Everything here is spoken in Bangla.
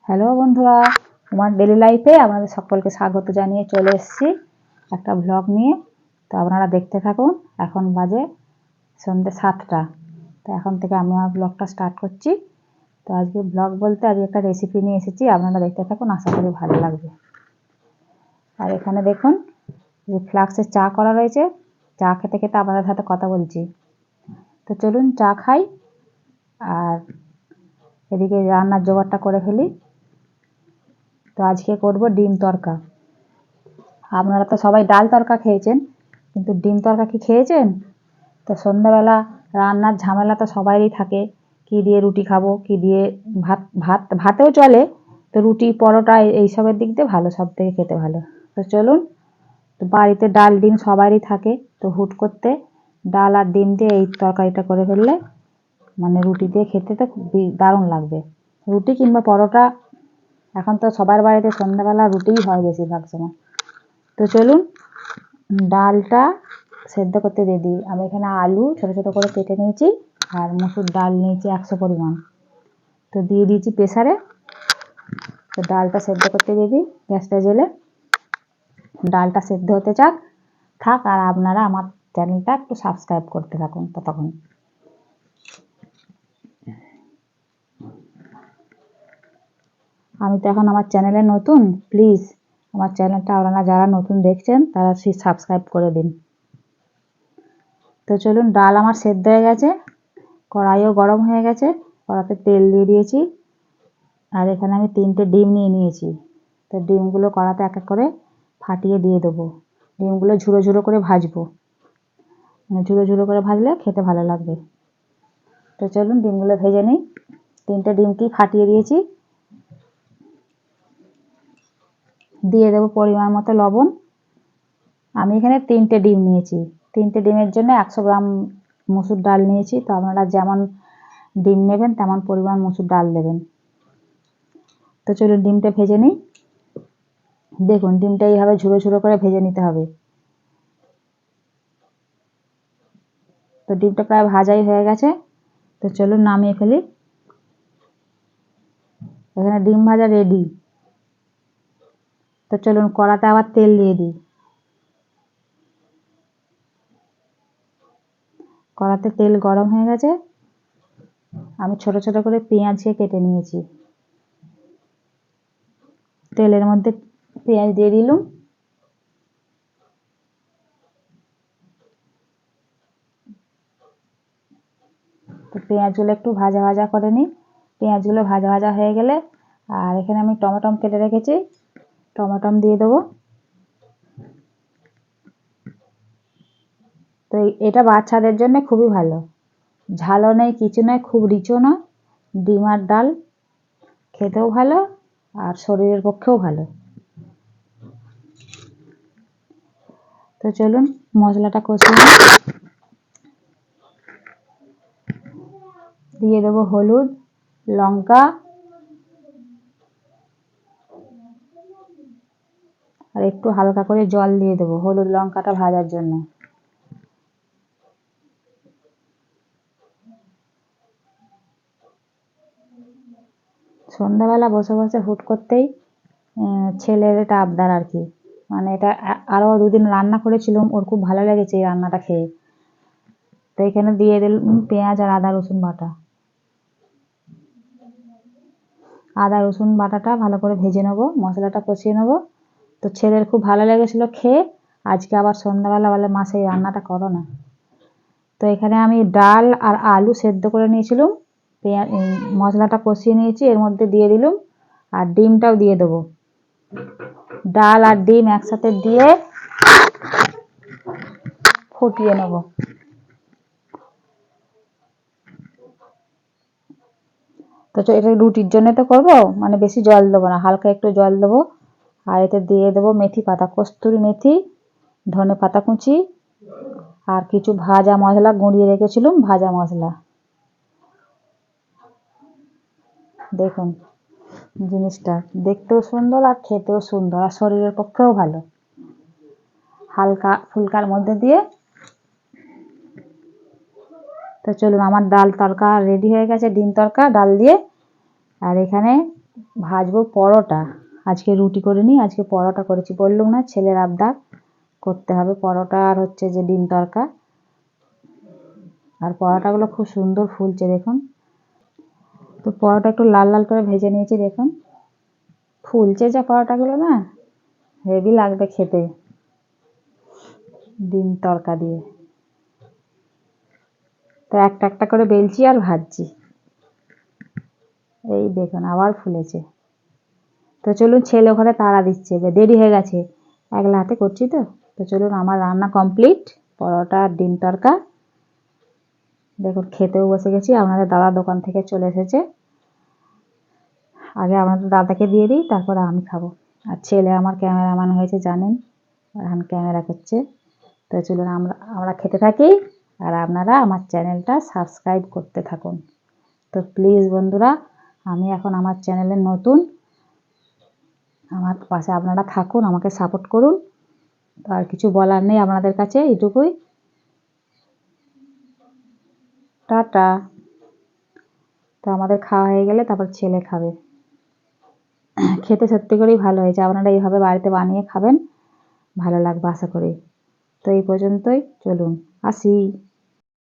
হ্যালো বন্ধুরা, আমার ডেলি লাইফে আপনাদের সকলকে স্বাগত জানিয়ে চলে এসেছি একটা ব্লগ নিয়ে। তো আপনারা দেখতে থাকুন। এখন বাজে সন্ধ্যে 7টা। তো এখন থেকে আমি আমার ব্লগটা স্টার্ট করছি। তো আজকে ব্লগ বলতে আজকে একটা রেসিপি নিয়ে এসেছি, আপনারা দেখতে থাকুন, আশা করি ভালো লাগবে। আর এখানে দেখুন যে ফ্লাক্সে চা করা রয়েছে। চা খেতে খেতে আপনাদের সাথে কথা বলছি। তো চলুন চা খাই আর এদিকে রান্নার জোগাড়টা করে ফেলি। তো আজকে করব ডিম তড়কা। আপনারা তো সবাই ডাল তড়কা খেয়েছেন, কিন্তু ডিম তড়কা কি খেয়েছেন? তো সন্ধ্যাবেলা রান্নার ঝামেলা তো সবারই থাকে, কি দিয়ে রুটি খাবো, কি দিয়ে ভাতেও চলে। তো রুটি পরোটা এইসবের দিক দিয়ে ভালো, সব থেকে খেতে ভালো। তো চলুন, তো বাড়িতে ডাল ডিম সবারই থাকে, তো হুট করতে ডাল আর ডিম দিয়ে এই তরকারিটা করে ফেললে মানে রুটি দিয়ে খেতে তো দারুণ লাগবে। রুটি কিংবা পরোটা, এখন তো সবার বাড়িতে সন্ধ্যাবেলা রুটিই হয় বেশিরভাগ সময়। তো চলুন ডালটা সেদ্ধ করতে দিয়ে দিই। আমি এখানে আলু ছোটো ছোটো করে কেটে নিয়েছি আর মসুর ডাল নিয়েছি 100 পরিমাণ। তো দিয়ে দিয়েছি প্রেসারে। তো ডালটা সেদ্ধ করতে দিয়ে দিই গ্যাসটা জ্বেলে। ডালটা সেদ্ধ হতে থাক আর আপনারা আমার চ্যানেলটা একটু সাবস্ক্রাইব করতে থাকুন ততক্ষণ। আমি তো এখন আমার চ্যানেলে নতুন, প্লিজ আমার চ্যানেলটা আপনারা যারা নতুন দেখছেন তারা সাবস্ক্রাইব করে দিন। তো চলুন, ডাল আমার সেদ্ধ হয়ে গেছে, কড়াইও গরম হয়ে গেছে, কড়াতে তেল দিয়ে দিয়েছি আর এখানে আমি 3টে ডিম নিয়ে নিয়েছি। তো ডিমগুলো কড়াতে এক এক করে ফাটিয়ে দিয়ে দেবো। ডিমগুলো ঝুড়ো ঝুড়ো করে ভাজবো, মানে ঝুড়ো ঝুড়ো করে ভাজলে খেতে ভালো লাগবে। তো চলুন ডিমগুলো ভেজে নিই। 3টে ডিমকেই ফাটিয়ে দিয়েছি। দিয়ে দেবো পরিমাণ মতো লবণ। আমি এখানে 3টে ডিম নিয়েছি। 3টে ডিমের জন্য 100 গ্রাম মসুর ডাল নিয়েছি। তো আপনারা যেমন ডিম নেবেন তেমন পরিমাণ মসুর ডাল দেবেন। তো চলুন ডিমটা ভেজে নিই। দেখুন ডিমটা এইভাবে ঝুড়ো ঝুড়ো করে ভেজে নিতে হবে। তো ডিমটা প্রায় ভাজাই হয়ে গেছে। তো চলুন নামিয়ে ফেলি। এখানে ডিম ভাজা রেডি। তো চলুন কড়াতে আবার তেল দিয়ে দিই। কড়াতে তেল গরম হয়ে গেছে। আমি ছোট ছোট করে পেঁয়াজকে কেটে নিয়েছি। তেলের মধ্যে পেঁয়াজ দিয়ে দিলাম। তো পেঁয়াজগুলো একটু ভাজা ভাজা করে নিই। পেঁয়াজগুলো ভাজা ভাজা হয়ে গেলে আর এখানে আমি টমেটো কেটে রেখেছি, টমেটো দিয়ে দেবো। তো এটা বাচ্চাদের জন্য খুবই ভালো, ঝালও নেই কিছু নয়, খুব রিচও না। ডিম আর ডাল খেতেও ভালো আর শরীরের পক্ষেও ভালো। তো চলুন মশলাটা কষিয়ে নিই। দিয়ে দেবো হলুদ, লঙ্কা আর একটু হালকা করে জল দিয়ে দেবো হলুদ লঙ্কাটা ভাজার জন্য। সন্ধ্যাবেলা বসে বসে হুট করতেই ছেলের এটা আবদার আর কি, মানে এটা আরও 2 দিন রান্না করেছিলাম, ওর খুব ভালো লেগেছে এই রান্নাটা খেয়ে। তো এখানে দিয়ে দিলাম পেঁয়াজ আর আদা রসুন বাটা। আদা রসুন বাটাটা ভালো করে ভেজে নেবো, মশলাটা কষিয়ে নেবো। তো ছেলের খুব ভালো লেগেছিলো খেয়ে, আজকে আবার সন্ধ্যাবেলা বলে মা সেই রান্নাটা করো না। তো এখানে আমি ডাল আর আলু সেদ্ধ করে নিয়েছিলাম, মশলাটা কষিয়ে নিয়েছি, এর মধ্যে দিয়ে দিলাম আর ডিমটাও দিয়ে দেবো। ডাল আর ডিম একসাথে দিয়ে ফুটিয়ে নেব। তো এটা রুটির জন্য তো করবো, মানে বেশি জল দেবো না, হালকা একটু জল দেবো। আর এতে দিয়ে দেবো মেথি পাতা, কস্তুরি মেথি, ধনে পাতা কুচি আর কিছু ভাজা মশলা গুঁড়িয়ে রেখেছিলাম, ভাজা মশলা। দেখুন জিনিসটা দেখতেও সুন্দর আর খেতেও সুন্দর আর শরীরের পক্ষেও ভালো, হালকা ফুলকার মধ্যে দিয়ে। তো চলুন আমার ডাল তড়কা রেডি হয়ে গেছে, ডিম তড়কা ডাল দিয়ে। আর এখানে ভাজবো পরোটা। আজকে রুটি করিনি, আজকে পরোটা করেছি। বললুম না ছেলের আবদার করতে হবে পরোটা আর হচ্ছে যে ডিম তড়কা। আর পরোটাগুলো খুব সুন্দর ফুলছে দেখুন। তো পরোটা একটু লাল লাল করে ভেজে নিয়েছি দেখুন। ফুলছে যে পরোটাগুলো না, হেভি লাগবে খেতে ডিম তড়কা দিয়ে। তো একটা একটা করে বেলছি আর ভাজছি। এই দেখুন আবার ফুলেছে। তো চলুন, ছেলে ওখানে তাড়া দিচ্ছে, দেরি হয়ে গেছে, একলা হাতে করছি তো। তো চলুন, আমার রান্না কমপ্লিট, পরোটা আর ডিম তড়কা। দেখুন খেতেও বসে গেছি। আপনাদের দাদা দোকান থেকে চলে এসেছে। আগে আপনাদের দাদাকে দিয়ে দিই, তারপরে আমি খাবো। আর ছেলে আমার ক্যামেরাম্যান হয়েছে জানেন, এখন ক্যামেরা করছে। তো চলুন আমরা খেতে থাকি, আর আপনারা আমার চ্যানেলটা সাবস্ক্রাইব করতে থাকুন। তো প্লিজ বন্ধুরা, আমি এখন আমার চ্যানেলে নতুন, আমার পাশে আপনারা থাকুন, আমাকে সাপোর্ট করুন। তো আর কিছু বলার নেই আপনাদের কাছে, এটুকুই। টাটা। তো আমাদের খাওয়া হয়ে গেলে তারপর ছেলে খাবে। খেতে সত্যি করেই ভালো হয়েছে। আপনারা এইভাবে বাড়িতে বানিয়ে খাবেন, ভালো লাগবে আশা করি। তো এই পর্যন্তই, চলুন আসি।